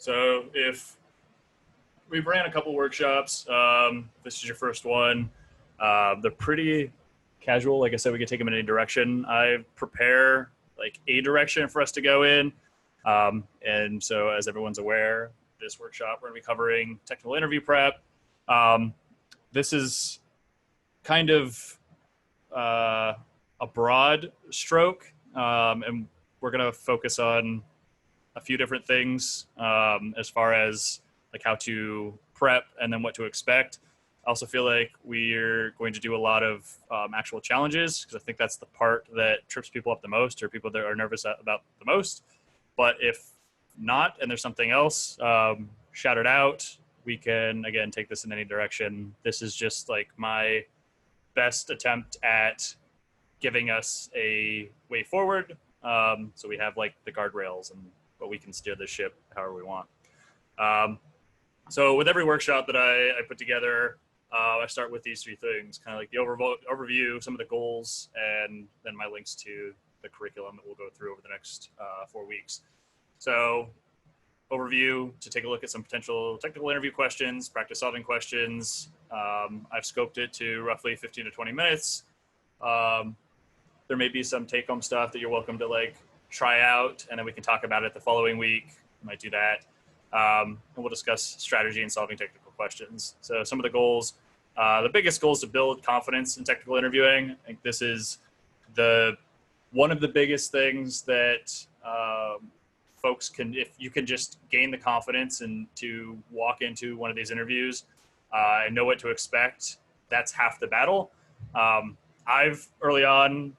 So if we've ran a couple workshops, this is your first one. They're pretty casual. Like I said, we can take them in any direction. I prepare like a direction for us to go in. And so as everyone's aware, this workshop, we're gonna be covering technical interview prep. This is kind of a broad stroke, and we're gonna focus on a few different things as far as like how to prep and then what to expect. I also feel like we're going to do a lot of actual challenges because I think that's the part that trips people up the most, or people that are nervous about the most. But if not, and there's something else, shout it out. We can, again, take this in any direction. This is just like my best attempt at giving us a way forward. So we have like the guardrails, but we can steer the ship however we want. So with every workshop that I put together, I start with these three things, kind of like the overview, some of the goals, and then my links to the curriculum that we'll go through over the next 4 weeks. So overview, to take a look at some potential technical interview questions, practice solving questions. I've scoped it to roughly 15 to 20 minutes. There may be some take-home stuff that you're welcome to like try out, and then we can talk about it the following week. We might do that. And we'll discuss strategy and solving technical questions. So some of the goals, the biggest goal is to build confidence in technical interviewing. I think this is one of the biggest things that folks can, if you can just gain the confidence and to walk into one of these interviews and know what to expect, that's half the battle. I've early on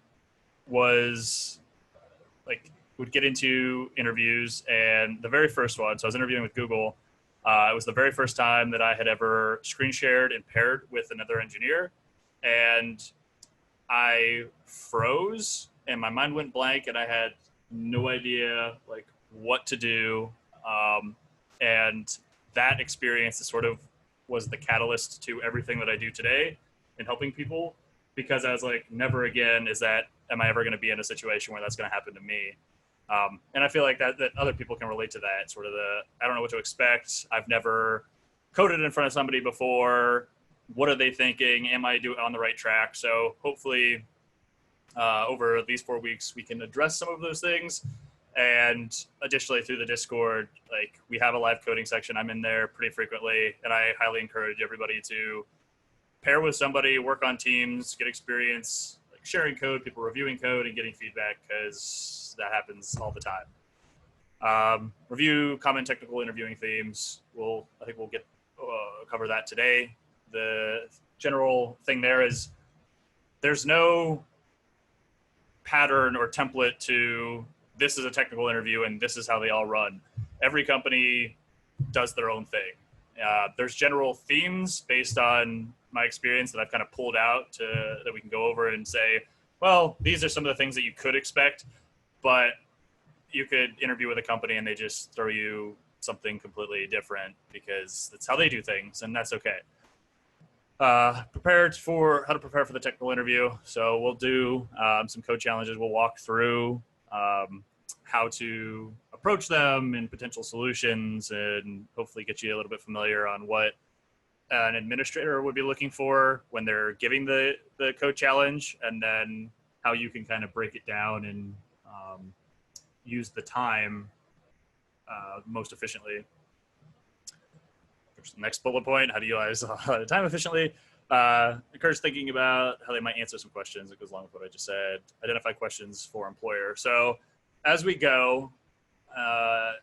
would get into interviews, and the very first one, so I was interviewing with Google. It was the very first time that I had ever screen shared and paired with another engineer, and I froze and my mind went blank and I had no idea like what to do. And that experience is sort of was the catalyst to everything that I do today in helping people, because I was like, never again am I ever going to be in a situation where that's going to happen to me. And I feel like that other people can relate to that sort of I don't know what to expect. I've never coded in front of somebody before. What are they thinking? Am I on the right track? So hopefully over these 4 weeks, we can address some of those things. And additionally, through the Discord, like we have a live coding section. I'm in there pretty frequently, and I highly encourage everybody to pair with somebody, work on teams, get experience, like sharing code, people reviewing code and getting feedback, because that happens all the time. Review common technical interviewing themes. I think we'll cover that today. The general thing there is there's no pattern or template to this is a technical interview and this is how they all run. Every company does their own thing. There's general themes based on my experience that I've kind of pulled out that we can go over and say, well, these are some of the things that you could expect, but you could interview with a company and they just throw you something completely different because that's how they do things, and that's okay. Prepared for how to prepare for the technical interview. So we'll do some code challenges. We'll walk through how to approach them and potential solutions, and hopefully get you a little bit familiar on what an administrator would be looking for when they're giving the code challenge, and then how you can kind of break it down and use the time most efficiently. The next bullet point, how to utilize the time efficiently. Encourage thinking about how they might answer some questions. It goes along with what I just said. Identify questions for employer. So as we go, I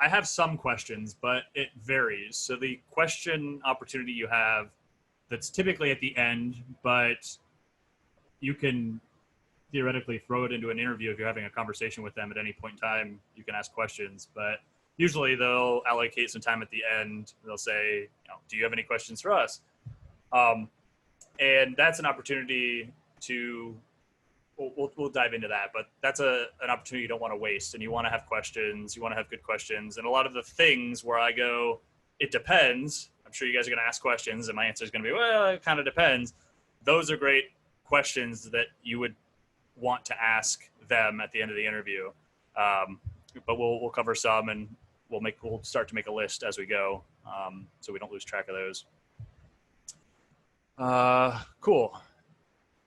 have some questions, but it varies. So the question opportunity you have, that's typically at the end, but you can theoretically throw it into an interview if you're having a conversation with them at any point in time. You can ask questions, but usually they'll allocate some time at the end. They'll say, do you have any questions for us? And that's an opportunity to, we'll dive into that, but that's an opportunity you don't want to waste, and you want to have questions. You want to have good questions. And a lot of the things where I go, it depends. I'm sure you guys are going to ask questions and my answer is going to be, well, it kind of depends. Those are great questions that you would want to ask them at the end of the interview. but we'll cover some, and we'll start to make a list as we go, so we don't lose track of those. Cool.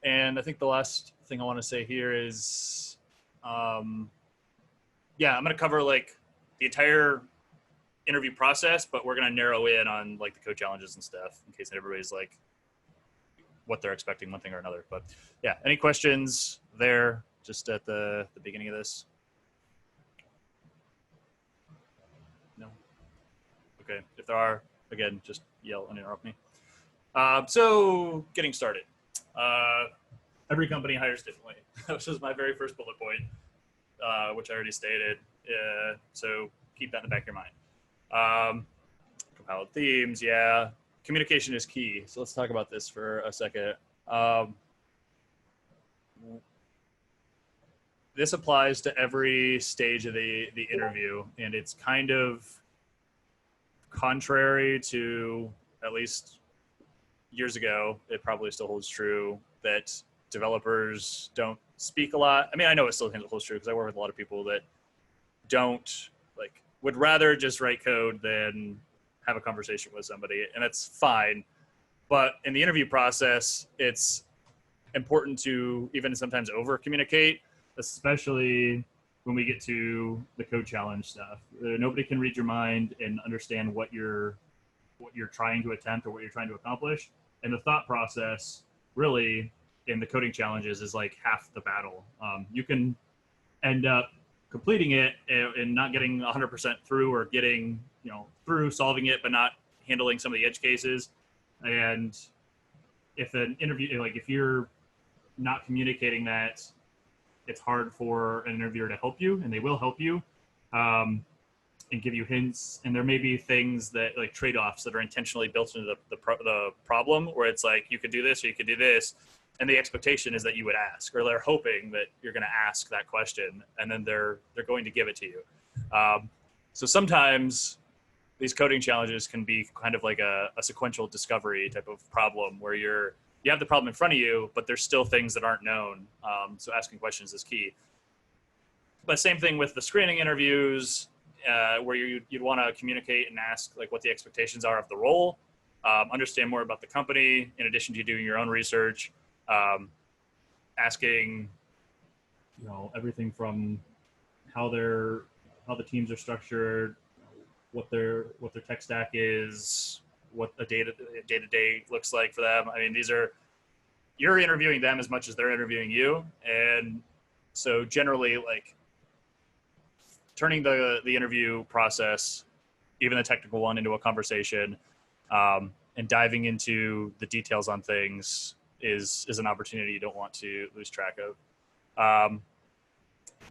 And I think the last thing I want to say here is, I'm going to cover like the entire interview process, but we're going to narrow in on like the code challenges and stuff in case everybody's like what they're expecting one thing or another. But yeah, any questions there just at the beginning of this? No? Okay. If there are, again, just yell and interrupt me. So getting started. Every company hires differently. This was my very first bullet point, which I already stated. So keep that in the back of your mind. Compiled themes, yeah. Communication is key. So let's talk about this for a second. This applies to every stage of the interview, and it's kind of contrary to, at least years ago, it probably still holds true, that developers don't speak a lot. I mean, I know it still holds true because I work with a lot of people that would rather just write code than have a conversation with somebody, and that's fine. But in the interview process, it's important to even sometimes over communicate, especially when we get to the code challenge stuff. Nobody can read your mind and understand what you're trying to attempt or what you're trying to accomplish. And the thought process really in the coding challenges is like half the battle. You can end up completing it and not getting 100% through, or getting through solving it, but not handling some of the edge cases. And if an interview, like if you're not communicating that, it's hard for an interviewer to help you, and they will help you and give you hints. And there may be things that, like trade-offs that are intentionally built into the problem, where it's like, you could do this or you could do this. And the expectation is that you would ask, or they're hoping that you're going to ask that question, and then they're going to give it to you. So sometimes these coding challenges can be kind of like a sequential discovery type of problem, where you have the problem in front of you, but there's still things that aren't known. So asking questions is key. But same thing with the screening interviews, where you'd want to communicate and ask like what the expectations are of the role, understand more about the company in addition to doing your own research. Asking, everything from how the teams are structured, what their tech stack is, what the day-to-day looks like for them. I mean, you're interviewing them as much as they're interviewing you. And so generally, like, turning the interview process, even the technical one, into a conversation, and diving into the details on things is an opportunity you don't want to lose track of.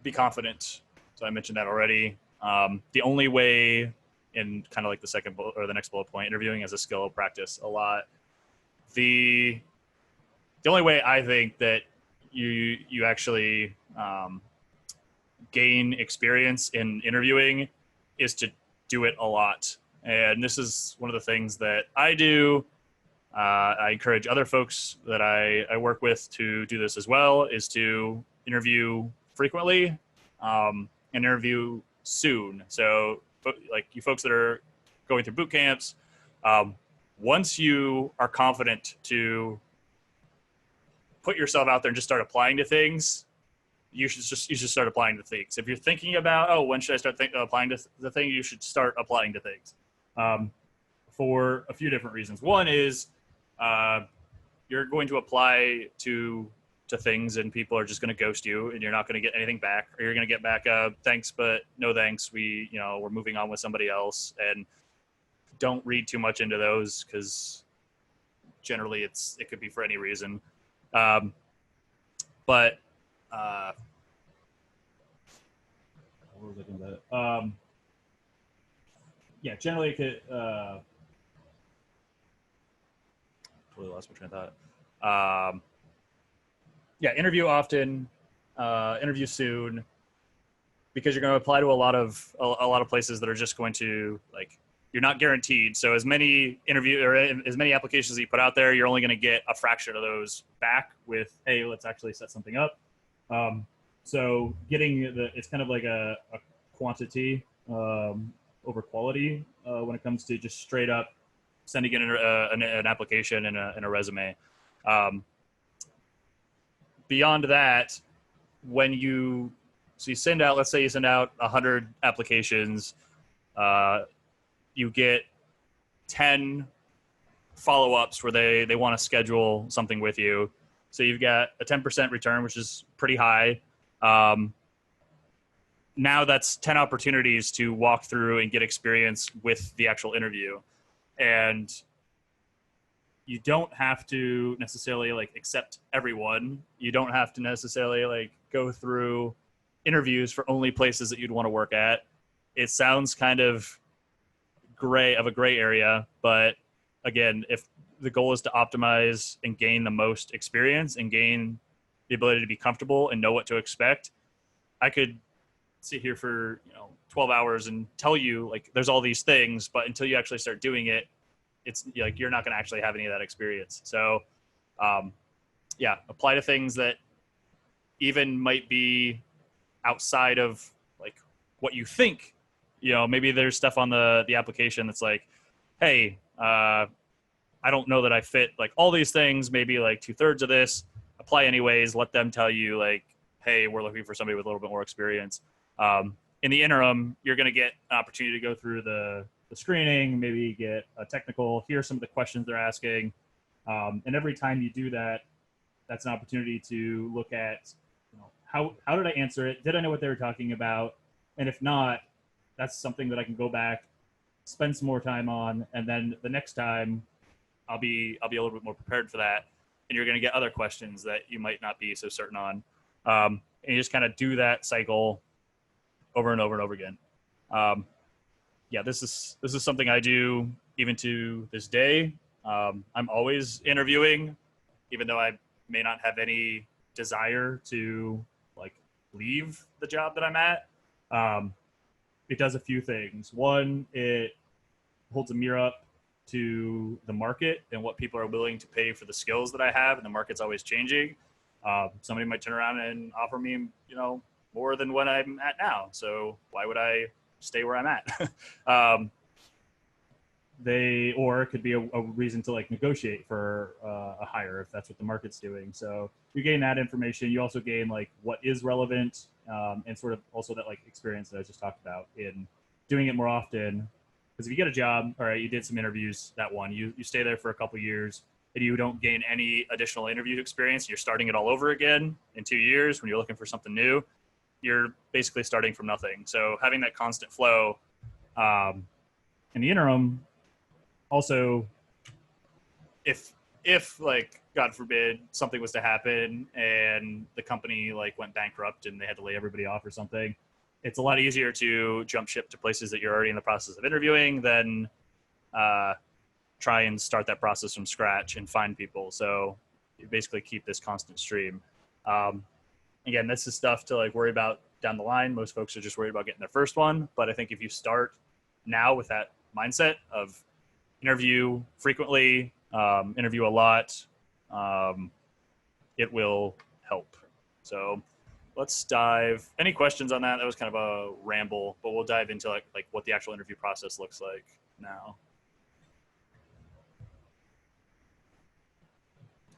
Be confident. So I mentioned that already. The only way, in kind of like the second bullet or the next bullet point, interviewing as a skill, practice a lot. The only way I think that you actually gain experience in interviewing is to do it a lot. And this is one of the things that I do. I encourage other folks that I work with to do this as well, is to interview frequently and interview soon. So like you folks that are going through boot camps, once you are confident to put yourself out there and just start applying to things, you should start applying to things. If you're thinking about, when should I start applying to the thing, you should start applying to things for a few different reasons. One is you're going to apply to things and people are just going to ghost you and you're not going to get anything back, or you're going to get back thanks but no thanks, we're moving on with somebody else. And don't read too much into those, because generally it could be for any reason. But what was I thinking about? Yeah, generally it could totally lost my train of thought. Yeah, interview often, interview soon, because you're going to apply to a lot of places that are just going to, like, you're not guaranteed. So as many as many applications that you put out there, you're only going to get a fraction of those back with, hey, let's actually set something up. So getting it's kind of like a quantity over quality when it comes to just straight up sending in an application and a resume. Beyond that, when you send out, let's say you send out 100 applications, you get 10 follow-ups where they want to schedule something with you. So you've got a 10% return, which is pretty high. Now that's 10 opportunities to walk through and get experience with the actual interview. And you don't have to necessarily like accept everyone. You don't have to necessarily like go through interviews for only places that you'd want to work at. It sounds kind of a gray area, but again, if the goal is to optimize and gain the most experience and gain the ability to be comfortable and know what to expect, I could sit here for 12 hours and tell you like there's all these things, but until you actually start doing it, it's like you're not going to actually have any of that experience. So apply to things that even might be outside of like what you think. Maybe there's stuff on the application that's like, hey, I don't know that I fit like all these things, maybe like 2/3 of this. Apply anyways. Let them tell you like, hey, we're looking for somebody with a little bit more experience. In the interim, you're going to get an opportunity to go through the screening, maybe get a technical, hear some of the questions they're asking. And every time you do that, that's an opportunity to look at, how did I answer it? Did I know what they were talking about? And if not, that's something that I can go back, spend some more time on, and then the next time I'll be a little bit more prepared for that. And you're going to get other questions that you might not be so certain on. And you just kind of do that cycle over and over and over again. This is something I do even to this day. I'm always interviewing, even though I may not have any desire to like leave the job that I'm at. It does a few things. One, it holds a mirror up to the market and what people are willing to pay for the skills that I have, and the market's always changing. Somebody might turn around and offer me, more than what I'm at now. So why would I stay where I'm at? Or it could be a reason to like negotiate for a hire if that's what the market's doing. So you gain that information. You also gain like what is relevant and sort of also that like experience that I just talked about in doing it more often. Because if you get a job, all right, you did some interviews, that one, you stay there for a couple years and you don't gain any additional interview experience, you're starting it all over again in 2 years when you're looking for something new, you're basically starting from nothing. So having that constant flow in the interim, also, if like God forbid something was to happen and the company like went bankrupt and they had to lay everybody off or something, it's a lot easier to jump ship to places that you're already in the process of interviewing than try and start that process from scratch and find people. So you basically keep this constant stream. Again, this is stuff to like worry about down the line. Most folks are just worried about getting their first one. But I think if you start now with that mindset of interview frequently, interview a lot, it will help. So let's dive. Any questions on that? That was kind of a ramble, but we'll dive into like what the actual interview process looks like now.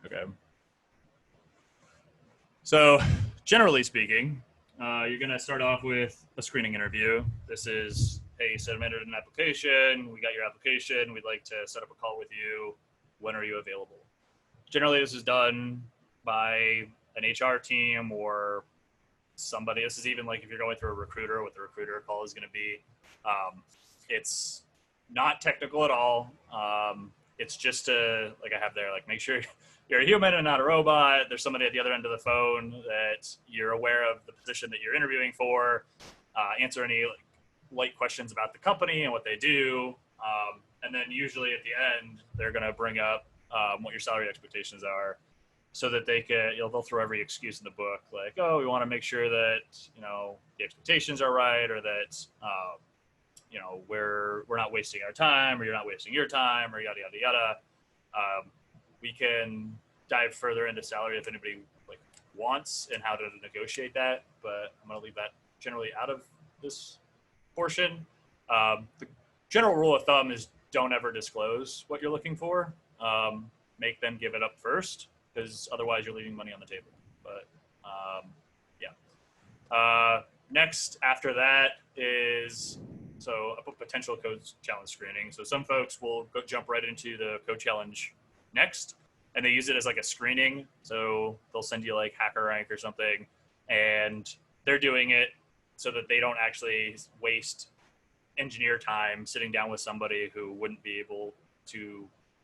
Okay. So generally speaking, you're going to start off with a screening interview. This is, hey, you submitted an application. We got your application. We'd like to set up a call with you. When are you available? Generally, this is done by an HR team or somebody. This is even like if you're going through a recruiter, what the recruiter call is going to be. It's not technical at all. It's just to, like I have there, like make sure you're a human and not a robot. There's somebody at the other end of the phone that you're aware of the position that you're interviewing for. Answer any light questions about the company and what they do. And then usually at the end, they're going to bring up what your salary expectations are so that they can, they'll throw every excuse in the book. Like, oh, we want to make sure that, the expectations are right, or that, we're not wasting our time, or you're not wasting your time, or yada, yada, yada. We can dive further into salary if anybody wants and how to negotiate that, but I'm going to leave that generally out of this portion. The general rule of thumb is don't ever disclose what you're looking for. Make them give it up first, because otherwise you're leaving money on the table. But yeah. Next after that is a potential code challenge screening. So some folks will jump right into the code challenge next, and they use it as like a screening. So they'll send you like HackerRank or something, and they're doing it so that they don't actually waste engineer time sitting down with somebody who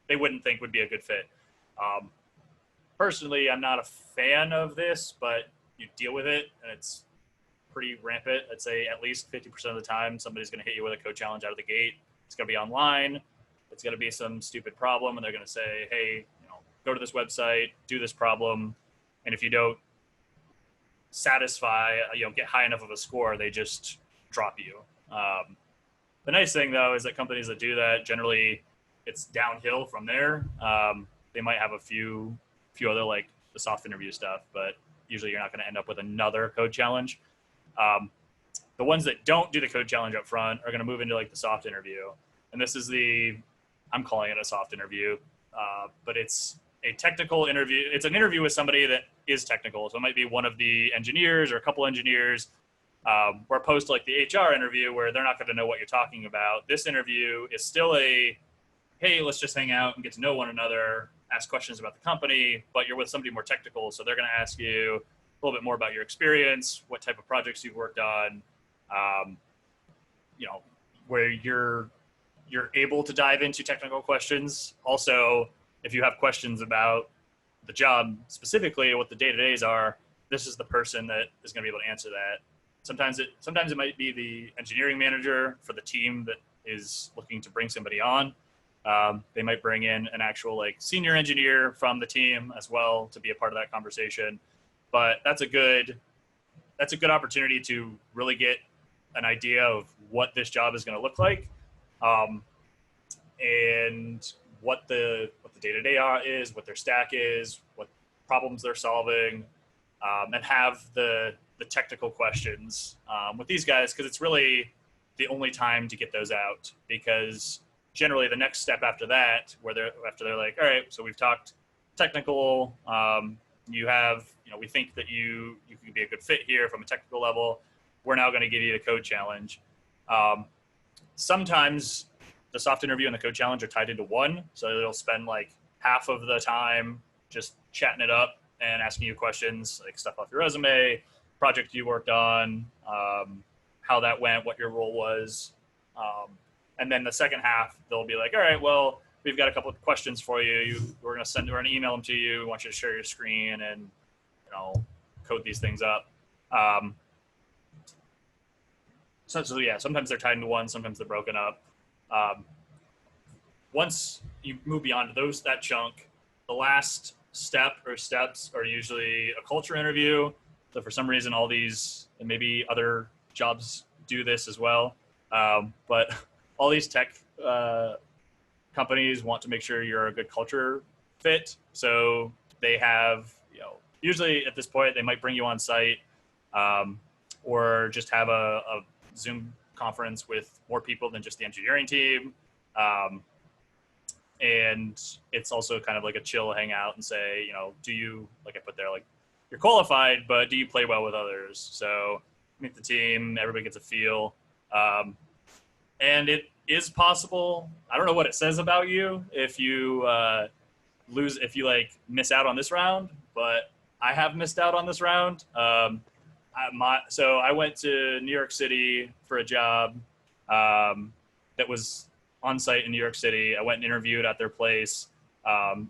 they wouldn't think would be a good fit. Personally, I'm not a fan of this, but you deal with it, and it's pretty rampant. I'd say at least 50% of the time, somebody's going to hit you with a code challenge out of the gate. It's going to be online. It's going to be some stupid problem, and they're going to say, hey, go to this website, do this problem. And if you don't satisfy, get high enough of a score, they just drop you. The nice thing, though, is that companies that do that, generally it's downhill from there. They might have a few other, like the soft interview stuff, but usually you're not going to end up with another code challenge. The ones that don't do the code challenge up front are going to move into like the soft interview. And this is I'm calling it a soft interview, but it's a technical interview. It's an interview with somebody that is technical. So it might be one of the engineers or a couple engineers, or opposed to like the HR interview where they're not going to know what you're talking about. This interview is still hey, let's just hang out and get to know one another, ask questions about the company, but you're with somebody more technical. So they're going to ask you a little bit more about your experience, what type of projects you've worked on, where you're able to dive into technical questions. Also, if you have questions about the job specifically, what the day-to-days are, this is the person that is going to be able to answer that. Sometimes it might be the engineering manager for the team that is looking to bring somebody on. They might bring in an actual like senior engineer from the team as well to be a part of that conversation. But that's a good opportunity to really get an idea of what this job is going to look like, and what the day-to-day is, what their stack is, what problems they're solving, and have the technical questions with these guys, because it's really the only time to get those out, because generally the next step after that, after they're like, all right, so we've talked technical, we think that you could be a good fit here from a technical level. We're now going to give you the code challenge. Sometimes the soft interview and the code challenge are tied into one. So they'll spend like half of the time just chatting it up and asking you questions, like stuff off your resume, project you worked on, how that went, what your role was. And then the second half, they'll be like, all right, well, we've got a couple of questions for you. We're going to email them to you. We want you to share your screen and, code these things up. Sometimes they're tied into one, sometimes they're broken up. Once you move beyond that chunk, the last step or steps are usually a culture interview. So for some reason, all these, and maybe other jobs do this as well, but all these tech companies want to make sure you're a good culture fit. So they have, usually at this point, they might bring you on site, or just have a Zoom conference with more people than just the engineering team. And it's also kind of like a chill hangout and say, do you, like I put there, like you're qualified, but do you play well with others? So meet the team, everybody gets a feel. And it is possible. I don't know what it says about you if you miss out on this round, but I have missed out on this round. So I went to New York City for a job that was on site in New York City. I went and interviewed at their place.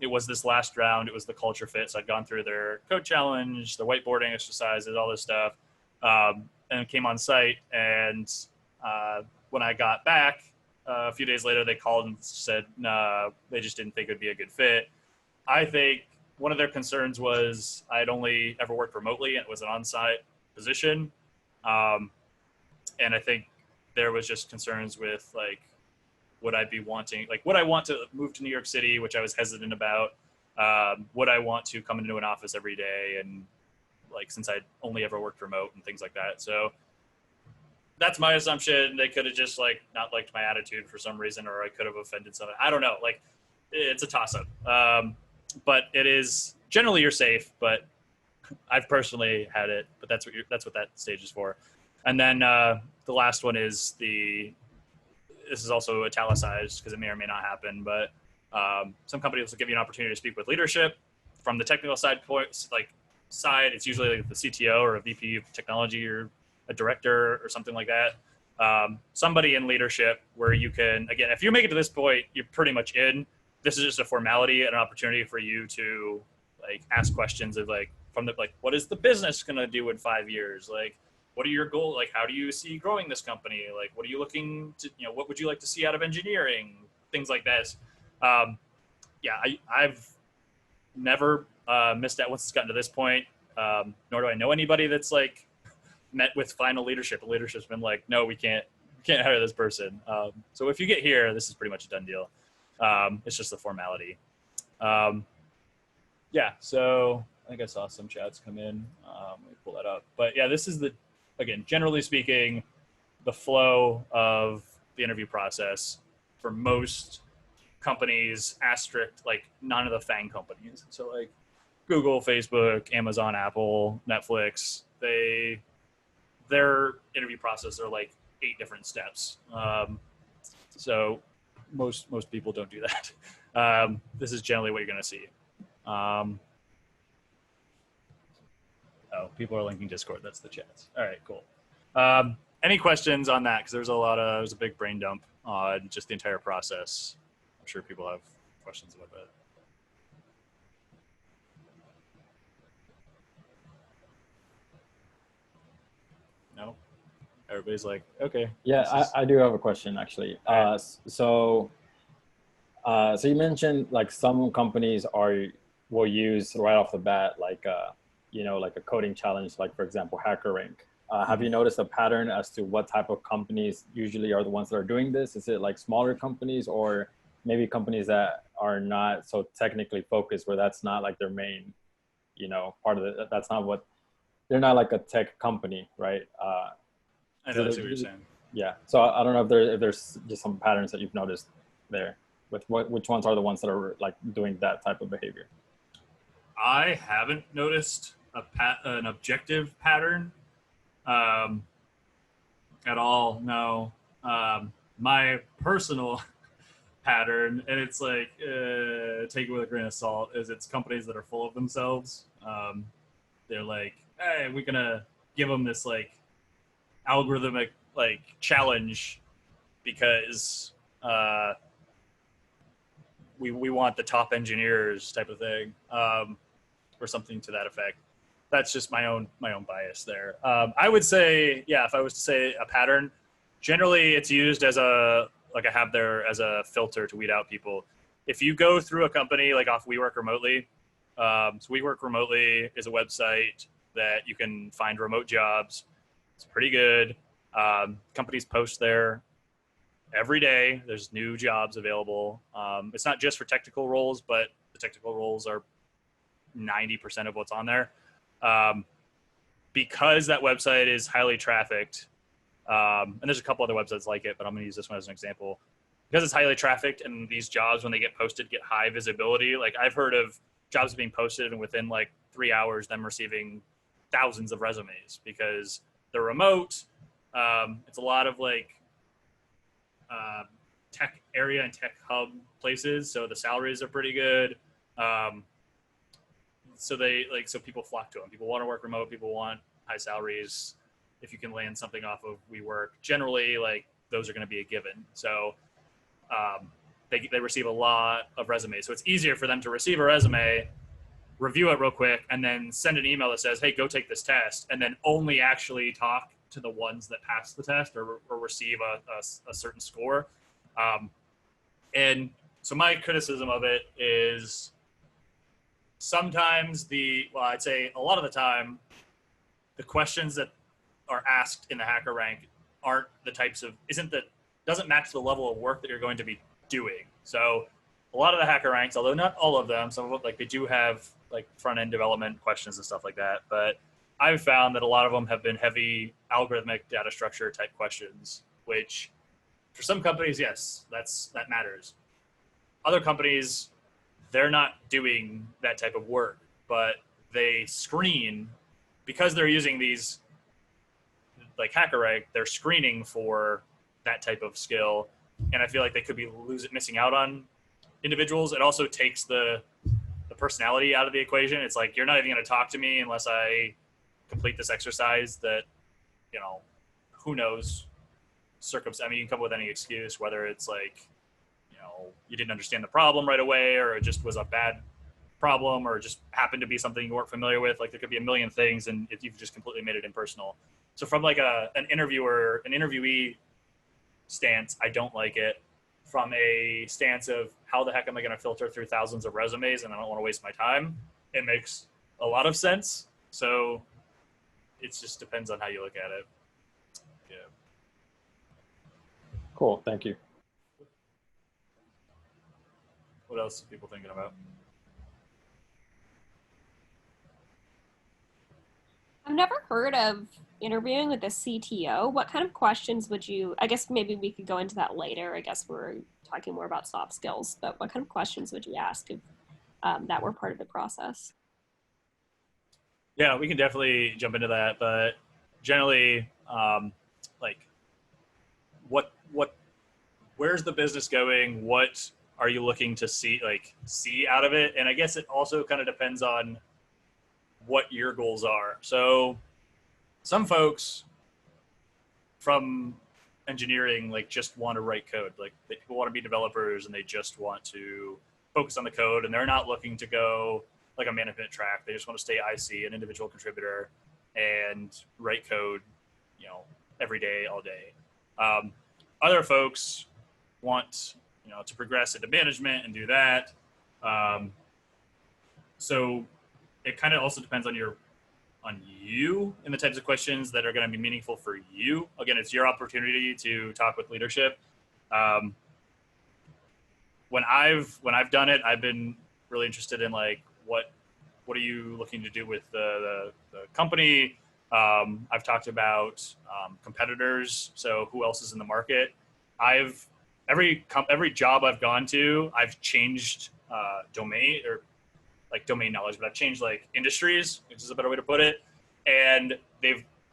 It was this last round. It was the culture fit. So I'd gone through their code challenge, the whiteboarding exercises, all this stuff, and came on site. And when I got back a few days later, they called and said, nah, they just didn't think it would be a good fit. I think one of their concerns was I'd only ever worked remotely and it was an on-site position. And I think there was just concerns with like, would I want to move to New York City, which I was hesitant about? Would I want to come into an office every day? And like, since I'd only ever worked remote and things like that. So that's my assumption. They could have just like not liked my attitude for some reason, or I could have offended someone. I don't know. Like, it's a toss up. But it is generally you're safe. But I've personally had it. But that's what that stage is for. And then the last one is this is also italicized because it may or may not happen. But some companies will give you an opportunity to speak with leadership from the technical side. It's usually like the CTO or a VP of technology or a director or something like that. Somebody in leadership where you can, again, if you make it to this point, you're pretty much in. This is just a formality and an opportunity for you to like ask questions of like, what is the business going to do in 5 years? Like, what are your goals? Like, how do you see growing this company? Like, what are you looking to, what would you like to see out of engineering? Things like this. I've never missed that once it's gotten to this point. Nor do I know anybody that's like met with final leadership. The leadership's been like, no, we can't hire this person. So if you get here, this is pretty much a done deal. It's just a formality. So I think I saw some chats come in. Let me pull that up. But yeah, this is again, generally speaking, the flow of the interview process for most companies, like none of the FANG companies. So like Google, Facebook, Amazon, Apple, Netflix, their interview process are like 8 different steps. So most people don't do that. This is generally what you're going to see. People are linking Discord. That's the chats. All right, cool. Any questions on that? Because there's a big brain dump on just the entire process. I'm sure people have questions about that. No? Everybody's like, okay. Yeah, I do have a question actually. So you mentioned like some companies will use right off the bat like like a coding challenge, like for example HackerRank. Have you noticed a pattern as to what type of companies usually are the ones that are doing this? Is it like smaller companies or maybe companies that are not so technically focused, where that's not like their main, part of it? That's not what they're not like a tech company, right? I know, that's what you're saying. Yeah. So I don't know if there's just some patterns that you've noticed there with which ones are the ones that are like doing that type of behavior. I haven't noticed an objective pattern at all. No. My personal pattern, and it's like take it with a grain of salt, is it's companies that are full of themselves. They're like, hey, we're gonna give them this like algorithmic like challenge because we want the top engineers type of thing, or something to that effect. That's just my own bias there. I would say, yeah, if I was to say a pattern, generally it's used as I have there as a filter to weed out people. If you go through a company like off WeWork Remotely, so WeWork Remotely is a website that you can find remote jobs. It's pretty good. Companies post there every day. There's new jobs available. It's not just for technical roles, but the technical roles are 90% of what's on there. Because that website is highly trafficked, and there's a couple other websites like it, but I'm going to use this one as an example. Because it's highly trafficked and these jobs, when they get posted, get high visibility. Like I've heard of jobs being posted and within like 3 hours, them receiving thousands of resumes because they're remote. It's a lot of like tech area and tech hub places. So the salaries are pretty good. So people flock to them. People want to work remote. People want high salaries. If you can land something off of WeWork, generally like those are going to be a given. So they receive a lot of resumes. So it's easier for them to receive a resume, review it real quick, and then send an email that says, hey, go take this test, and then only actually talk to the ones that pass the test or receive a certain score. And so my criticism of it is sometimes I'd say a lot of the time, the questions that are asked in the HackerRank aren't the types of, doesn't match the level of work that you're going to be doing. So a lot of the HackerRanks, although not all of them, some of them, like they do have like front end development questions and stuff like that. But I've found that a lot of them have been heavy algorithmic data structure type questions, which for some companies, yes, that matters. Other companies, they're not doing that type of work, but they screen because they're using these like HackerRank, they're screening for that type of skill, and I feel like they could be missing out on individuals. It also takes the personality out of the equation. It's like you're not even going to talk to me unless I complete this exercise that, who knows I mean, you can come up with any excuse, whether it's like, you didn't understand the problem right away, or it just was a bad problem, or just happened to be something you weren't familiar with. Like there could be a million things, and if you've just completely made it impersonal. So from like an interviewee stance, I don't like it. From a stance of how the heck am I going to filter through thousands of resumes and I don't want to waste my time, it makes a lot of sense. So it just depends on how you look at it. Yeah. Cool. Thank you. What else are people thinking about? I've never heard of interviewing with a CTO. What kind of questions would you, I guess maybe we could go into that later. I guess we're talking more about soft skills, but what kind of questions would you ask if that were part of the process? Yeah, we can definitely jump into that, but generally, like, where's the business going? What are you looking to see out of it? And I guess it also kind of depends on what your goals are. So some folks from engineering just want to write code. Like people want to be developers and they just want to focus on the code, and they're not looking to go like a management track. They just want to stay IC, an individual contributor, and write code, every day, all day. Other folks want, to progress into management and do that. So it kind of also depends on you and the types of questions that are going to be meaningful for you. Again, it's your opportunity to talk with leadership. When I've done it, I've been really interested in what are you looking to do with the company. I've talked about competitors. So who else is in the market? Every job I've gone to, I've changed domain knowledge, but I've changed industries, which is a better way to put it. And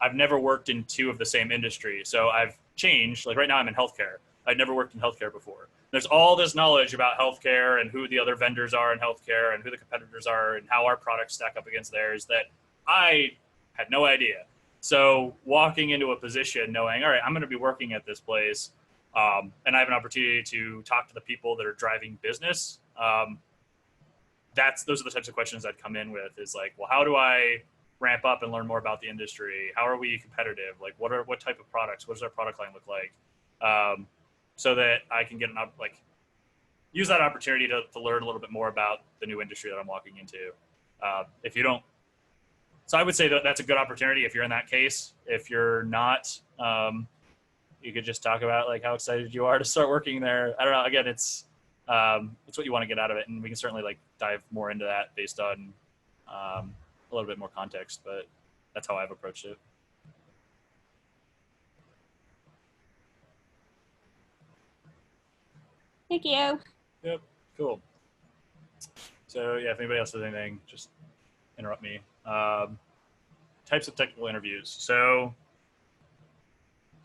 I've never worked in two of the same industry. So I've changed, right now I'm in healthcare. I'd never worked in healthcare before. There's all this knowledge about healthcare and who the other vendors are in healthcare and who the competitors are and how our products stack up against theirs that I had no idea. So walking into a position knowing, all right, I'm going to be working at this place, and I have an opportunity to talk to the people that are driving business. Those are the types of questions I'd come in with is well, how do I ramp up and learn more about the industry? How are we competitive? What type of products? What does our product line look like? So that I can get use that opportunity to learn a little bit more about the new industry that I'm walking into. If you don't, so I would say that that's a good opportunity if you're in that case. If you're not, you could just talk about how excited you are to start working there. I don't know. Again, it's what you want to get out of it, and we can certainly dive more into that based on a little bit more context. But that's how I've approached it. Thank you. Yep. Cool. So yeah, if anybody else has anything, just interrupt me. Types of technical interviews. So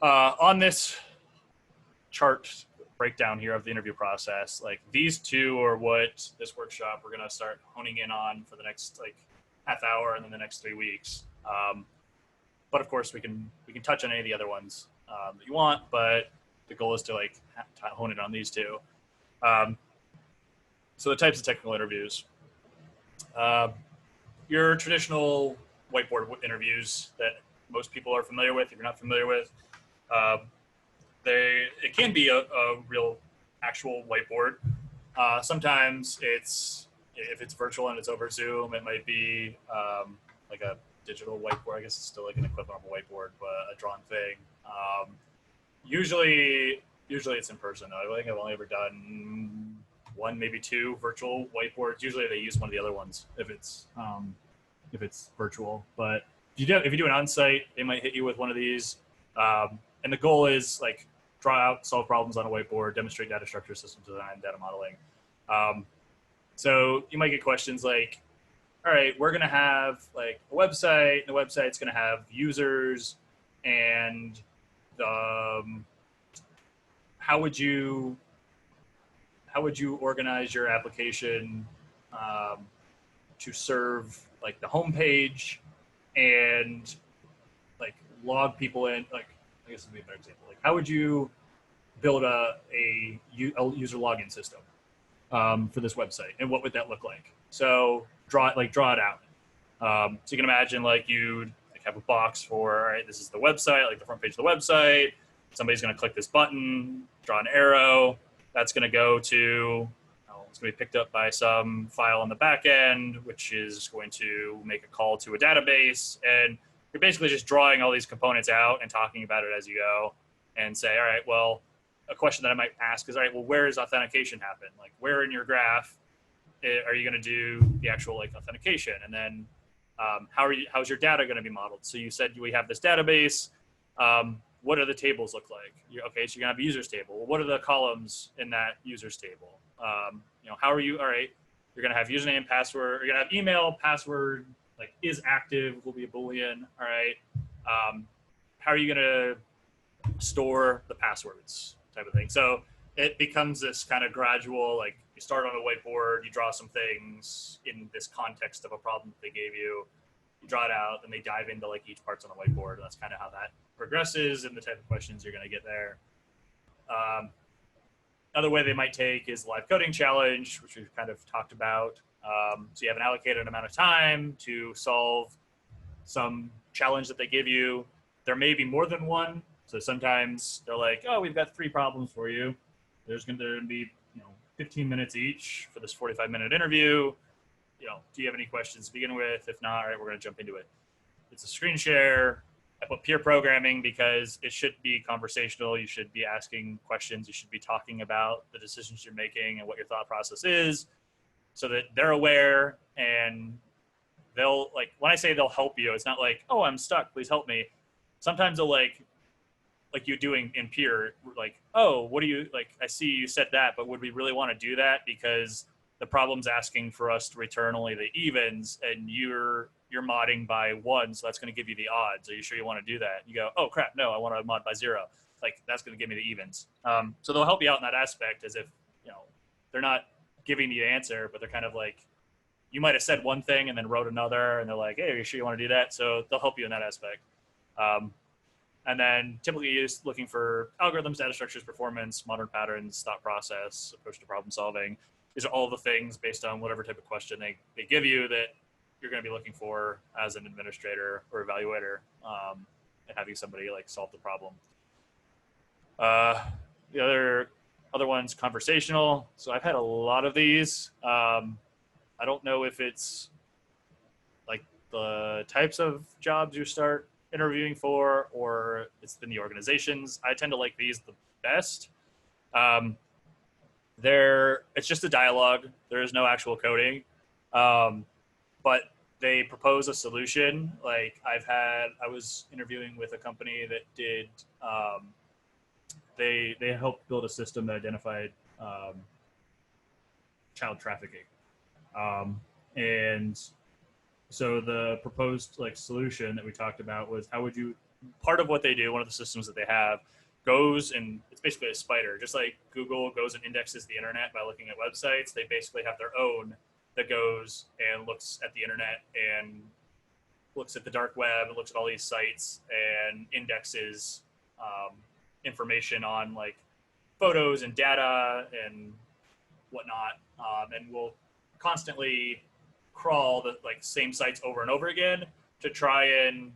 on this chart breakdown here of the interview process, these two are what this workshop we're going to start honing in on for the next half hour and then the next 3 weeks. But of course we can touch on any of the other ones that you want, but the goal is to hone it on these two. So the types of technical interviews, your traditional whiteboard interviews that most people are familiar with. If you're not familiar with, it can be a real actual whiteboard. Sometimes if it's virtual and it's over Zoom, it might be a digital whiteboard. I guess it's still an equivalent of a whiteboard, but a drawn thing. Usually it's in person. I think I've only ever done one, maybe two virtual whiteboards. Usually they use one of the other ones if it's virtual. But if you do an on-site, they might hit you with one of these. And the goal is like draw out, solve problems on a whiteboard, demonstrate data structure, system design, data modeling. So you might get questions like, all right, we're going to have like a website, and the website's going to have users, and how would you organize your application to serve like the homepage and like log people in? Like, I guess would be a better example. Like, how would you build a user login system for this website, and what would that look like? So draw it out. So you can imagine like you'd like have a box for, all right, this is the website, like the front page of the website. Somebody's going to click this button, draw an arrow. That's going to go to, it's going to be picked up by some file on the back end, which is going to make a call to a database. And you're basically just drawing all these components out and talking about it as you go, and say, all right, well, a question that I might ask is, all right, well, where does authentication happen? Like, where in your graph are you going to do the actual like authentication? And then how's your data going to be modeled? So you said we have this database. What do the tables look like? Okay, so you're gonna have a users table. Well, what are the columns in that users table? How are you? All right, you're gonna have username, password. You're gonna have email, password, like is active will be a Boolean. All right, how are you gonna store the passwords type of thing? So it becomes this kind of gradual, like you start on a whiteboard, you draw some things in this context of a problem that they gave you, you draw it out, and they dive into like each part's on the whiteboard. And that's kind of how that progresses and the type of questions you're going to get there. Another way they might take is live coding challenge, which we've kind of talked about. So you have an allocated amount of time to solve some challenge that they give you. There may be more than one. So sometimes they're like, oh, we've got 3 problems for you. There's going to be 15 minutes each for this 45-minute interview. Do you have any questions to begin with? If not, all right, we're going to jump into it. It's a screen share. I put peer programming because it should be conversational. You should be asking questions. You should be talking about the decisions you're making and what your thought process is, so that they're aware, and they'll, like, when I say they'll help you, it's not like, oh, I'm stuck, please help me. Sometimes they'll like you doing in peer, like, oh, what do you, like, I see you said that, but would we really want to do that? Because the problem's asking for us to return only the evens, and you're modding by 1, so that's going to give you the odds. Are you sure you want to do that? You go, oh crap, no, I want to mod by 0. Like, that's going to give me the evens. So they'll help you out in that aspect, as if they're not giving you the answer, but they're kind of like, you might have said one thing and then wrote another, and they're like, hey, are you sure you want to do that? So they'll help you in that aspect. And then typically you're just looking for algorithms, data structures, performance, modern patterns, thought process, approach to problem solving. These are all the things based on whatever type of question they give you that you're going to be looking for as an administrator or evaluator, and having somebody like solve the problem. The other one's conversational. So I've had a lot of these. I don't know if it's like the types of jobs you start interviewing for, or it's in the organizations. I tend to like these the best. It's just a dialogue. There is no actual coding, but they propose a solution. Like I was interviewing with a company that did, they helped build a system that identified child trafficking, and so the proposed like solution that we talked about was, how would you, part of what they do, one of the systems that they have goes, and it's basically a spider, just like Google goes and indexes the internet by looking at websites. They basically have their own that goes and looks at the internet and looks at the dark web and looks at all these sites and indexes information on like photos and data and whatnot, and will constantly crawl the like same sites over and over again to try and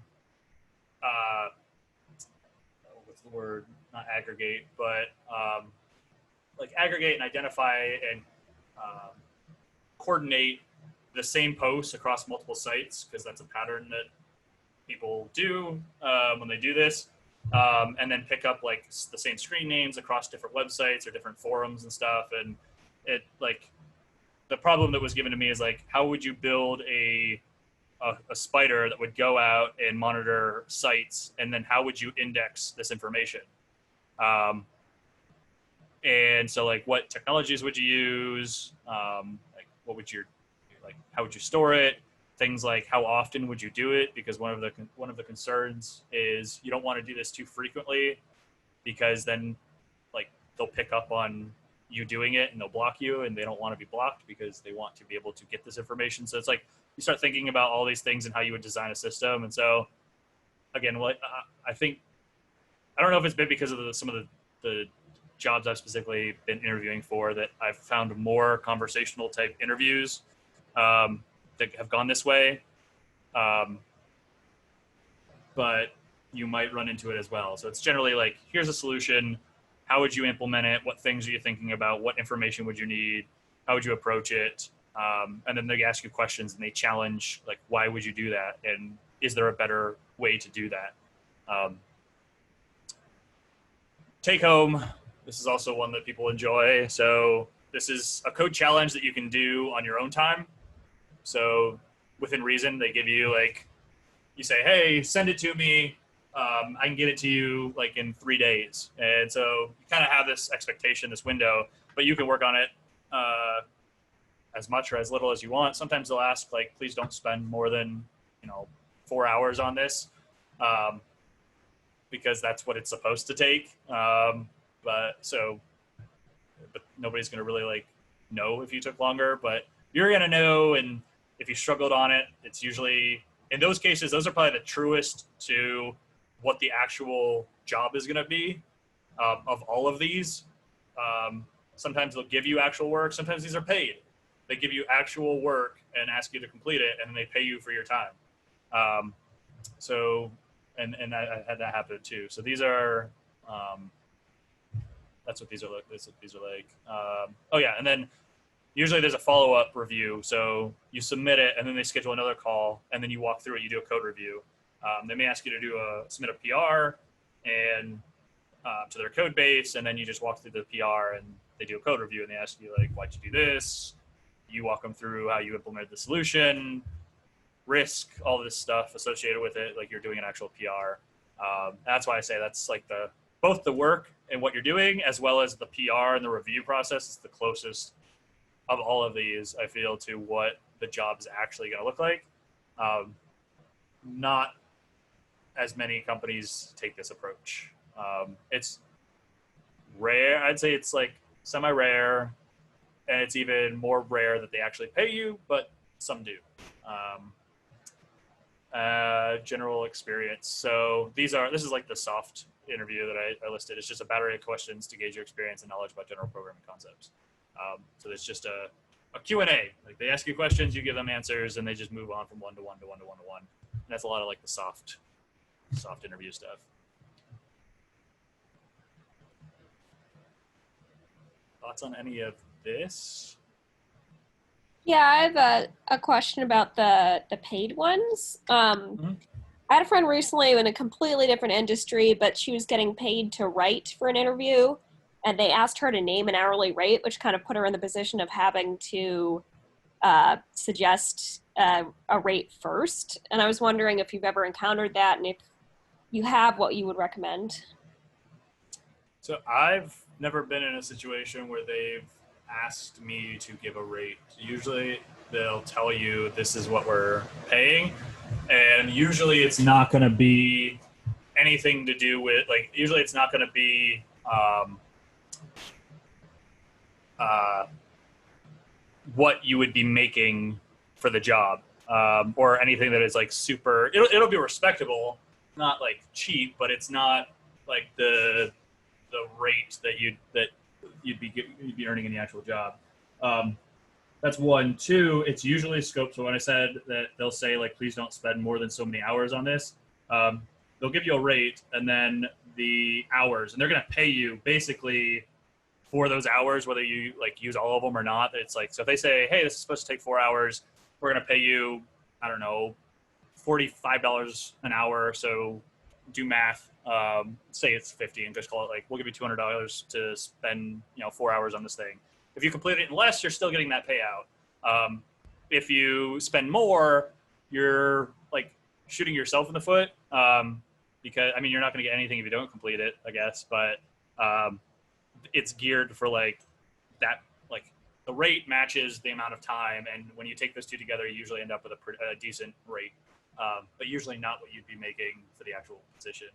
what's the word, not aggregate, but like aggregate and identify and coordinate the same posts across multiple sites, because that's a pattern that people do when they do this, and then pick up like the same screen names across different websites or different forums and stuff. And it, like, the problem that was given to me is like, how would you build a a spider that would go out and monitor sites, and then how would you index this information? And so like what technologies would you use? Like what would your, like how would you store it? Things like how often would you do it? Because one of the concerns is you don't want to do this too frequently, because then like they'll pick up on you doing it and they'll block you, and they don't want to be blocked because they want to be able to get this information. So it's like you start thinking about all these things and how you would design a system. And so again, what I think, I don't know if it's been because of some of the jobs I've specifically been interviewing for, that I've found more conversational type interviews that have gone this way. But you might run into it as well. So it's generally like, here's a solution. How would you implement it? What things are you thinking about? What information would you need? How would you approach it? And then they ask you questions and they challenge, like, why would you do that? And is there a better way to do that? Take home. This is also one that people enjoy. So this is a code challenge that you can do on your own time. So within reason, they give you like, you say, hey, send it to me. I can get it to you like in 3 days. And so you kind of have this expectation, this window, but you can work on it as much or as little as you want. Sometimes they'll ask like, please don't spend more than, 4 hours on this, because that's what it's supposed to take. But nobody's going to really like know if you took longer, but you're going to know. And if you struggled on it, it's usually, in those cases, those are probably the truest to what the actual job is going to be of all of these. Sometimes they'll give you actual work. Sometimes these are paid. They give you actual work and ask you to complete it, and then they pay you for your time. And I had that happen too. So these are, that's what these are like. That's what these are like. Oh yeah, and then usually there's a follow-up review. So you submit it, and then they schedule another call, and then you walk through it. You do a code review. They may ask you to submit a PR and to their code base, and then you just walk through the PR, and they do a code review, and they ask you like, why'd you do this? You walk them through how you implemented the solution, risk, all this stuff associated with it, like you're doing an actual PR. That's why I say that's like both the work and what you're doing, as well as the PR and the review process, is the closest of all of these, I feel, to what the job is actually going to look like. Not as many companies take this approach. It's rare. I'd say it's like semi-rare, and it's even more rare that they actually pay you, but some do. General experience. So this is like the soft interview that I listed. It's just a battery of questions to gauge your experience and knowledge about general programming concepts. So it's just a Q&A. Like they ask you questions, you give them answers, and they just move on from one to one to one to one to one. And that's a lot of like the soft interview stuff. Thoughts on any of this? Yeah, I have a question about the paid ones. I had a friend recently in a completely different industry, but she was getting paid to write for an interview, and they asked her to name an hourly rate, which kind of put her in the position of having to suggest a rate first. And I was wondering if you've ever encountered that, and if you have, what you would recommend. So I've never been in a situation where they've asked me to give a rate. Usually they'll tell you this is what we're paying, and usually it's not going to be anything to do with like, usually it's not going to be what you would be making for the job, or anything that is like super, it'll be respectable, not like cheap, but it's not like the rate that you'd be earning in the actual job. That's one. Two, it's usually scoped. So when I said that they'll say like, please don't spend more than so many hours on this, they'll give you a rate and then the hours, and they're going to pay you basically for those hours, whether you like use all of them or not. It's like, so if they say, hey, this is supposed to take 4 hours, we're going to pay you, I don't know, $45 an hour. So do math, say it's 50 and just call it like, we'll give you $200 to spend, 4 hours on this thing. If you complete it in less, you're still getting that payout. If you spend more, you're like shooting yourself in the foot, because I mean you're not going to get anything if you don't complete it, I guess. But it's geared for like that, like the rate matches the amount of time, and when you take those two together, you usually end up with a decent rate, but usually not what you'd be making for the actual position.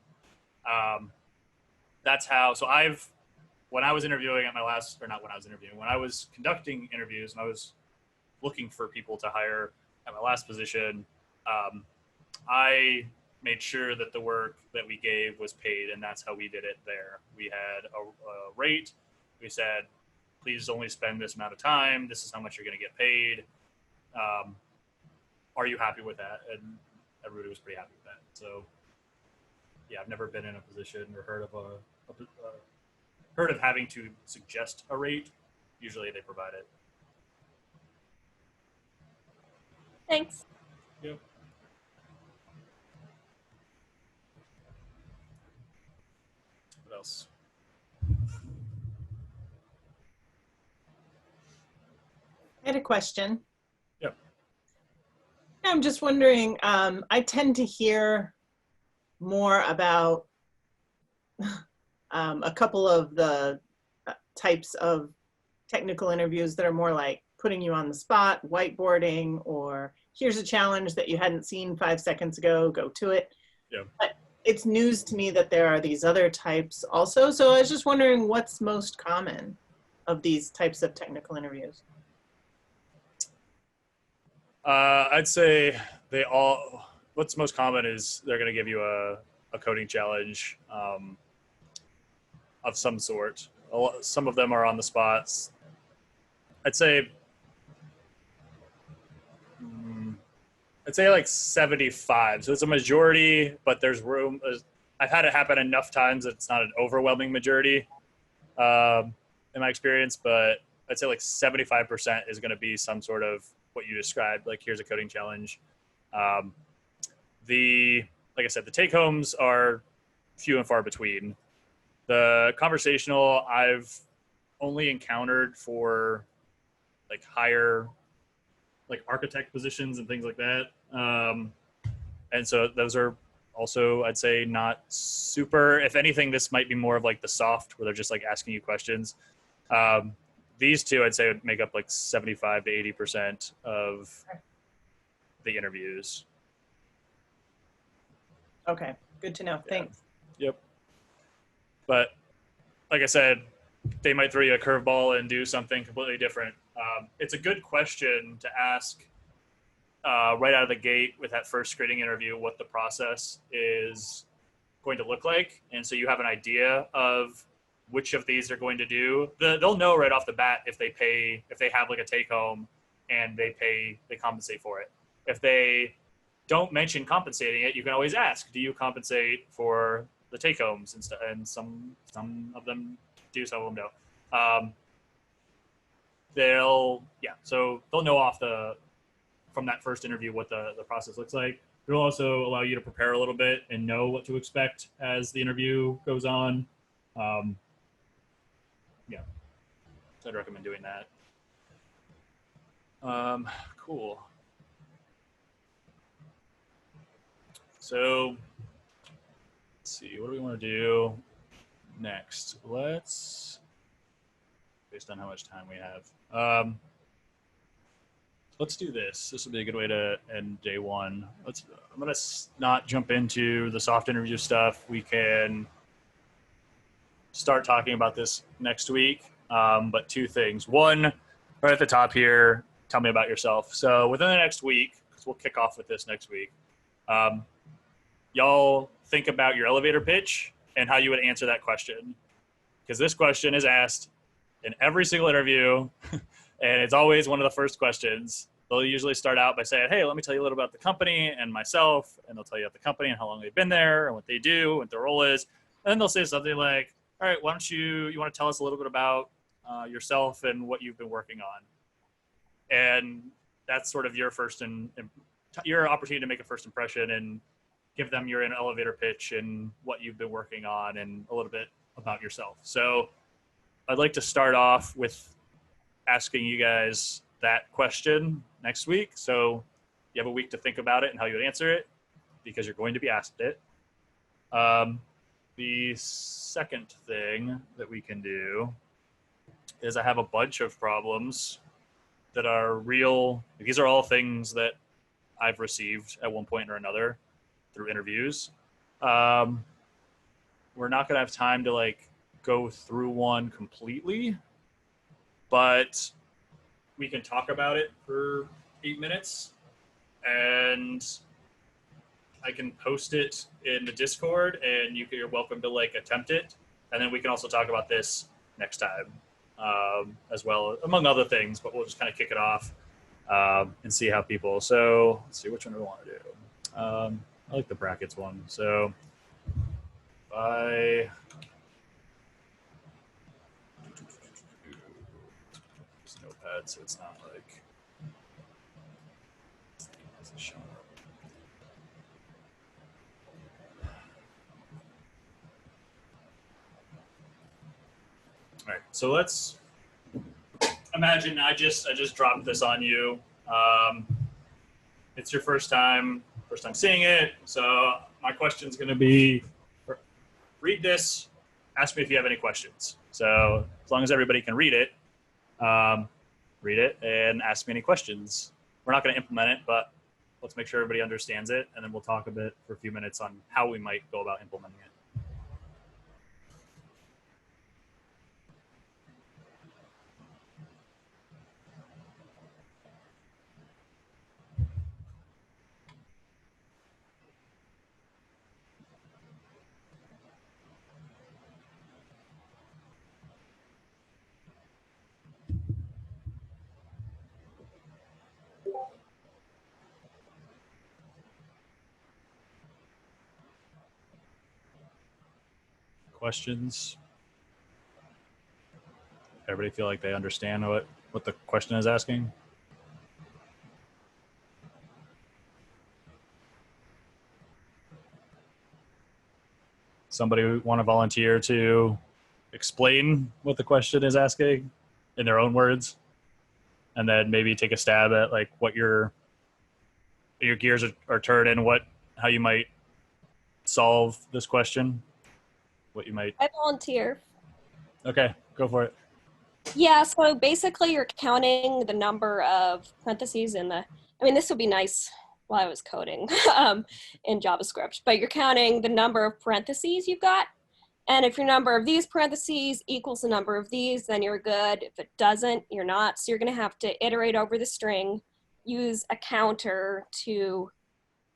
That's how. So when I was interviewing at my last, or not when I was interviewing, when I was conducting interviews and I was looking for people to hire at my last position, I made sure that the work that we gave was paid, and that's how we did it there. We had a rate. We said, please only spend this amount of time. This is how much you're going to get paid. Are you happy with that? And everybody was pretty happy with that. So yeah, I've never been in a position or heard of having to suggest a rate. Usually they provide it. Thanks. Yep. What else? I had a question. Yep. I'm just wondering, I tend to hear more about a couple of the types of technical interviews that are more like putting you on the spot, whiteboarding, or here's a challenge that you hadn't seen 5 seconds ago, go to it. Yeah. But it's news to me that there are these other types also. So I was just wondering what's most common of these types of technical interviews? I'd say what's most common is they're going to give you a coding challenge of some sort. Some of them are on the spots. I'd say like 75. So it's a majority, but there's room. I've had it happen enough times that it's not an overwhelming majority in my experience, but I'd say like 75% is going to be some sort of what you described, like here's a coding challenge. Like I said, the take homes are few and far between. The conversational I've only encountered for like higher, like architect positions and things like that. And so those are also, I'd say, not super. If anything, this might be more of like the soft where they're just like asking you questions. These two, I'd say, would make up like 75 to 80% of the interviews. Okay, good to know. Thanks. Yep. But like I said, they might throw you a curveball and do something completely different. It's a good question to ask right out of the gate with that first screening interview what the process is going to look like. And so you have an idea of which of these they're going to do. They'll know right off the bat if they have like a take home and they compensate for it. If they don't mention compensating it, you can always ask, do you compensate for the take homes? And some of them do, some of them don't. So they'll know from that first interview what the process looks like. It'll also allow you to prepare a little bit and know what to expect as the interview goes on. So I'd recommend doing that. Cool. So let's see, what do we want to do next? Based on how much time we have, let's do this. This will be a good way to end day one. I'm going to not jump into the soft interview stuff. We can start talking about this next week. But two things. One, right at the top here, tell me about yourself. So within the next week, because we'll kick off with this next week, y'all think about your elevator pitch and how you would answer that question. Because this question is asked in every single interview, and it's always one of the first questions. They'll usually start out by saying, hey, let me tell you a little about the company and myself, and they'll tell you about the company and how long they've been there and what they do, what their role is. And then they'll say something like, all right, why don't you want to tell us a little bit about yourself and what you've been working on. And that's sort of your your opportunity to make a first impression and give them your elevator pitch and what you've been working on and a little bit about yourself. So I'd like to start off with asking you guys that question next week. So You have a week to think about it and how you would answer it, because you're going to be asked it. The second thing that we can do is I have a bunch of problems that are real. These are all things that I've received at one point or another through interviews. We're not going to have time to like go through one completely, but we can talk about it for 8 minutes, and I can post it in the Discord, and you're welcome to like attempt it. And then we can also talk about this next time as well, among other things, but we'll just kind of kick it off and see how people, so let's see, which one do we want to do? I like the brackets one. So I notepad, so it's not like it's showing up. All right, so let's imagine I just dropped this on you. It's your first time seeing it. So my question is going to be, read this, ask me if you have any questions. So as long as everybody can read it, and ask me any questions. We're not going to implement it, but let's make sure everybody understands it, and then we'll talk a bit for a few minutes on how we might go about implementing it. Questions? Everybody feel like they understand what the question is asking? Somebody want to volunteer to explain what the question is asking in their own words, and then maybe take a stab at like what your gears are turning, how you might solve this question, what you might. I volunteer. Okay, go for it. Yeah, so basically you're counting the number of parentheses in the, I mean, this would be nice while I was coding in JavaScript, but you're counting the number of parentheses you've got. And if your number of these parentheses equals the number of these, then you're good. If it doesn't, you're not. So you're going to have to iterate over the string, use a counter to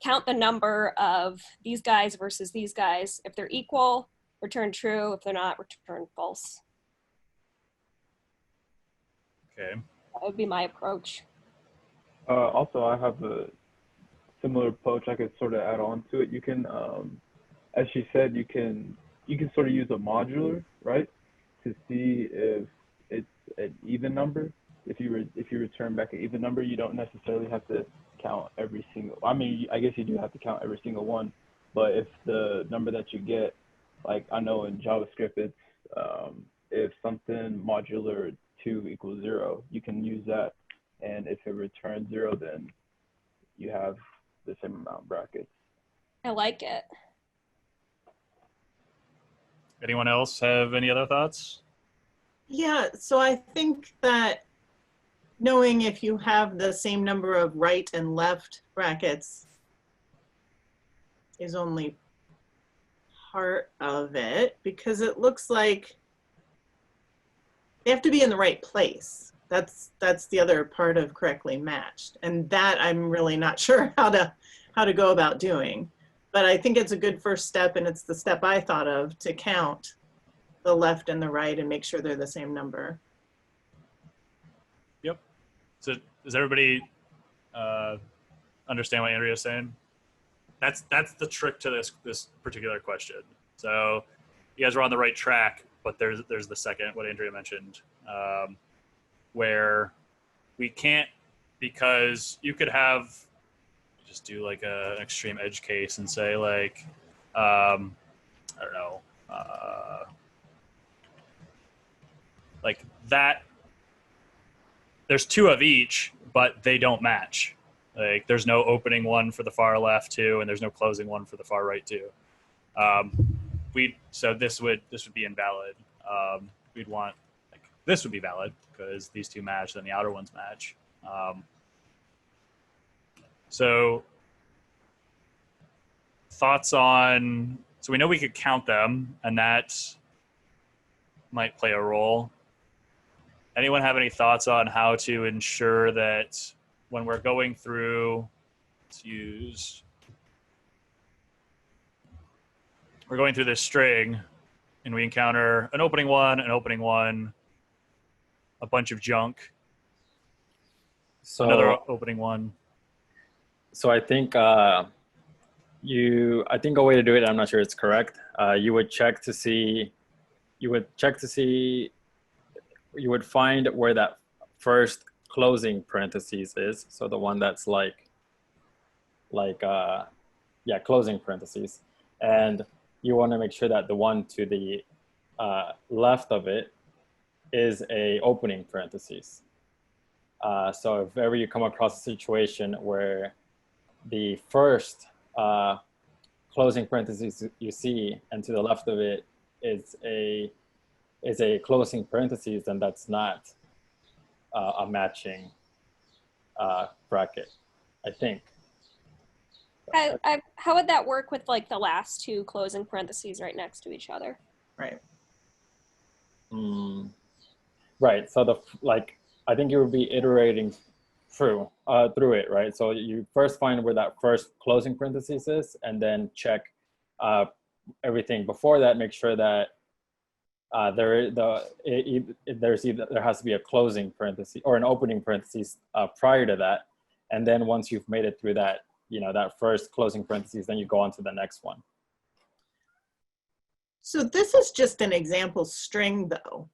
count the number of these guys versus these guys. If they're equal, return true. If they're not, return false. Okay. That would be my approach. Also, I have a similar approach I could sort of add on to it. You can, as she said, you can sort of use a modular, right, to see if it's an even number. If you return back an even number, you don't necessarily have to count every single. I mean, I guess you do have to count every single one, but if the number that you get, like I know in JavaScript, it's if something modular 2 equals 0, you can use that, and if it returns 0, then you have the same amount of brackets. I like it. Anyone else have any other thoughts? Yeah, so I think that knowing if you have the same number of right and left brackets is only part of it, because it looks like they have to be in the right place. That's the other part of correctly matched, and that I'm really not sure how to go about doing. But I think it's a good first step, and it's the step I thought of, to count the left and the right and make sure they're the same number. Yep. So does everybody understand what Andrea's saying? That's the trick to this particular question. So you guys are on the right track, but there's the second, what Andrea mentioned, where we can't, because you could have, just do like an extreme edge case and say like, I don't know, like that, there's 2 of each, but they don't match. Like there's no opening one for the far left too, and there's no closing one for the far right too. So this would be invalid. We'd want like this would be valid because these two match, then the outer ones match. So thoughts on, so we know we could count them and that might play a role. Anyone have any thoughts on how to ensure that when we're going through, we're going through this string and we encounter an opening one, a bunch of junk, So another opening one. So I think I think a way to do it, I'm not sure it's correct. You would find where that first closing parentheses is. So the one that's closing parentheses. And you want to make sure that the one to the left of it is a opening parentheses. So if ever you come across a situation where the first closing parentheses you see and to the left of it is a closing parentheses, then that's not a matching bracket, I think. How would that work with like the last two closing parentheses right next to each other? Right. Right. So I think you would be iterating through it, right? So you first find where that first closing parentheses is, and then check everything before that. Make sure that there has to be a closing parenthesis or an opening parenthesis prior to that, and then once you've made it through that, that first closing parentheses, then you go on to the next one. So this is just an example string though.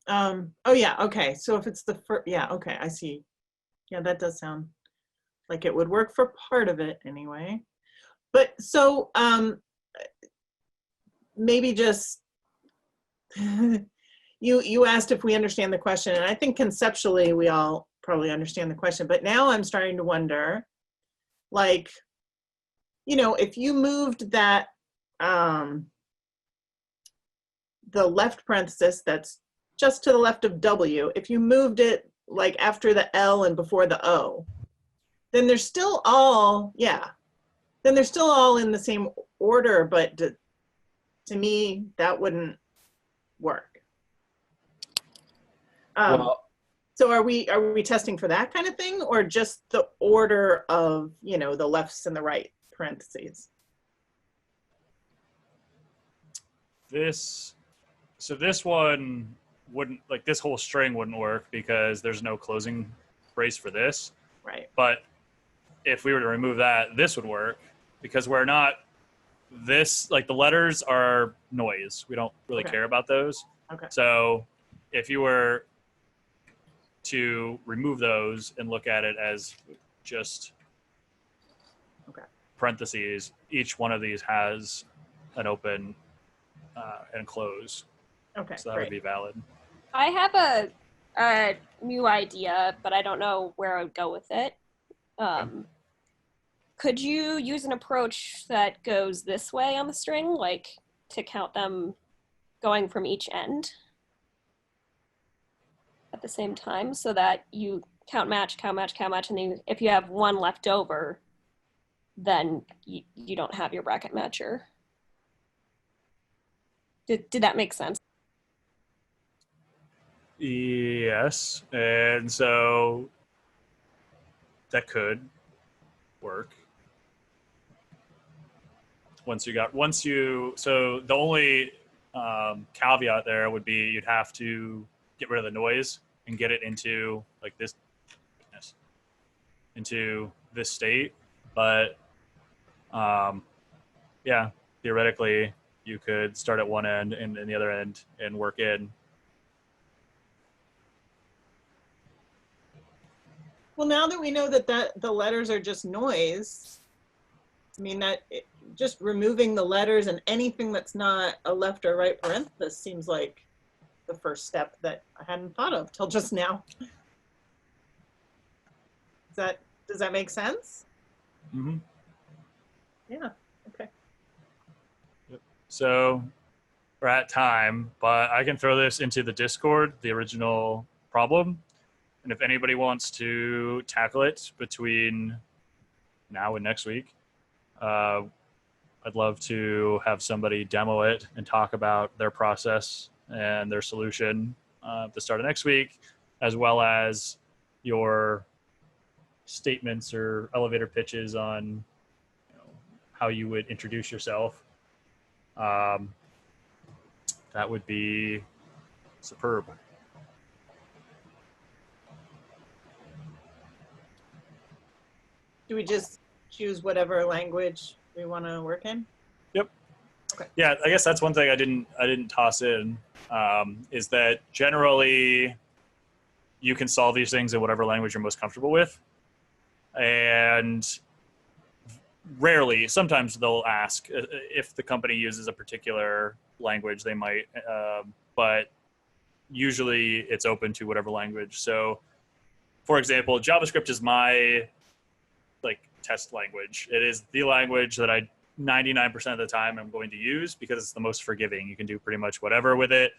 Oh yeah, okay. So if it's the first, yeah, okay, I see. Yeah, that does sound like it would work for part of it anyway. But so maybe just, you asked if we understand the question, and I think conceptually we all probably understand the question, but now I'm starting to wonder, like, if you moved that, the left parenthesis that's just to the left of W, if you moved it like after the L and before the O, then they're still all, then they're still all in the same order, but to me, that wouldn't work. So are we testing for that kind of thing, or just the order of, the lefts and the right parentheses? This one wouldn't, like this whole string wouldn't work because there's no closing brace for this. Right. But if we were to remove that, this would work because we're not, like the letters are noise. We don't really care about those. Okay. So if you were to remove those and look at it as just parentheses, each one of these has an open and close. Okay. So that great. would be valid. I have a new idea, but I don't know where I would go with it. Could you use an approach that goes this way on the string, like to count them going from each end at the same time, so that you count match, and then if you have one left over, then you don't have your bracket matcher. Did that make sense? Yes, and so that could work. So the only caveat there would be you'd have to get rid of the noise and get it into like this, into this state. But yeah, theoretically you could start at one end and the other end and work in. Well, now that we know that the letters are just noise, I mean, just removing the letters and anything that's not a left or right parenthesis seems like the first step that I hadn't thought of till just now. Is that Does that make sense? Mm-hmm. Yeah. Okay. So we're at time, but I can throw this into the Discord, the original problem. And if anybody wants to tackle it between now and next week, I'd love to have somebody demo it and talk about their process and their solution at the start of next week, as well as your statements or elevator pitches on how you would introduce yourself. That would be superb. Do we just choose whatever language we want to work in? Yeah, I guess that's one thing I didn't toss in, is that generally you can solve these things in whatever language you're most comfortable with, and rarely, sometimes they'll ask if the company uses a particular language. They might, but usually it's open to whatever language. So, for example, JavaScript is my test language. It is the language that I 99% of the time I'm going to use because it's the most forgiving. You can do pretty much whatever with it.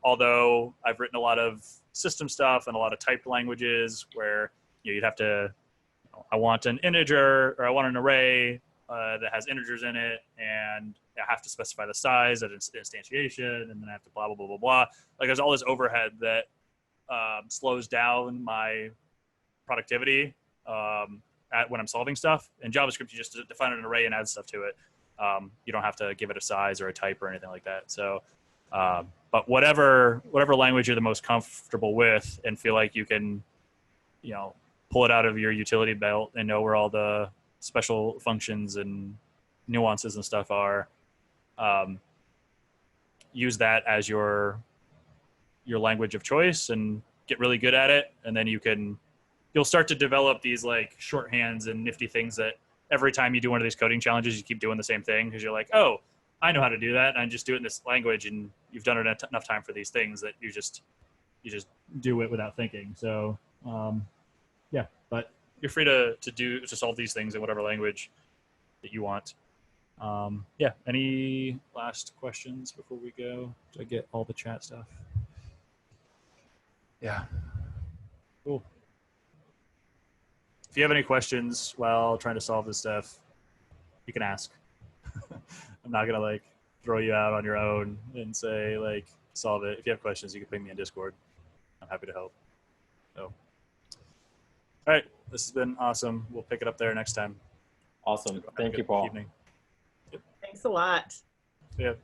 Although I've written a lot of system stuff and a lot of typed languages where you'd have to, I want an integer or I want an array that has integers in it, and I have to specify the size at its instantiation, and then I have to blah, blah, blah, blah, blah. Like there's all this overhead that slows down my productivity when I'm solving stuff. In JavaScript, you just define an array and add stuff to it. You don't have to give it a size or a type or anything like that. So, but whatever language you're the most comfortable with and feel like you can, pull it out of your utility belt and know where all the special functions and nuances and stuff are, use that as your language of choice and get really good at it. And then you'll start to develop these like shorthands and nifty things that every time you do one of these coding challenges, you keep doing the same thing because you're like, oh, I know how to do that. And I just do it in this language, and you've done it enough time for these things that you just do it without thinking. So yeah, but you're free to solve these things in whatever language that you want. Yeah. Any last questions before we go? Did I get all the chat stuff? Yeah. Cool. If you have any questions while trying to solve this stuff, you can ask. I'm not gonna throw you out on your own and say solve it. If you have questions, you can ping me in Discord. I'm happy to help. So, all right, this has been awesome. We'll pick it up there next time. Awesome. Thank you, Paul. Evening. Thanks a lot. See ya.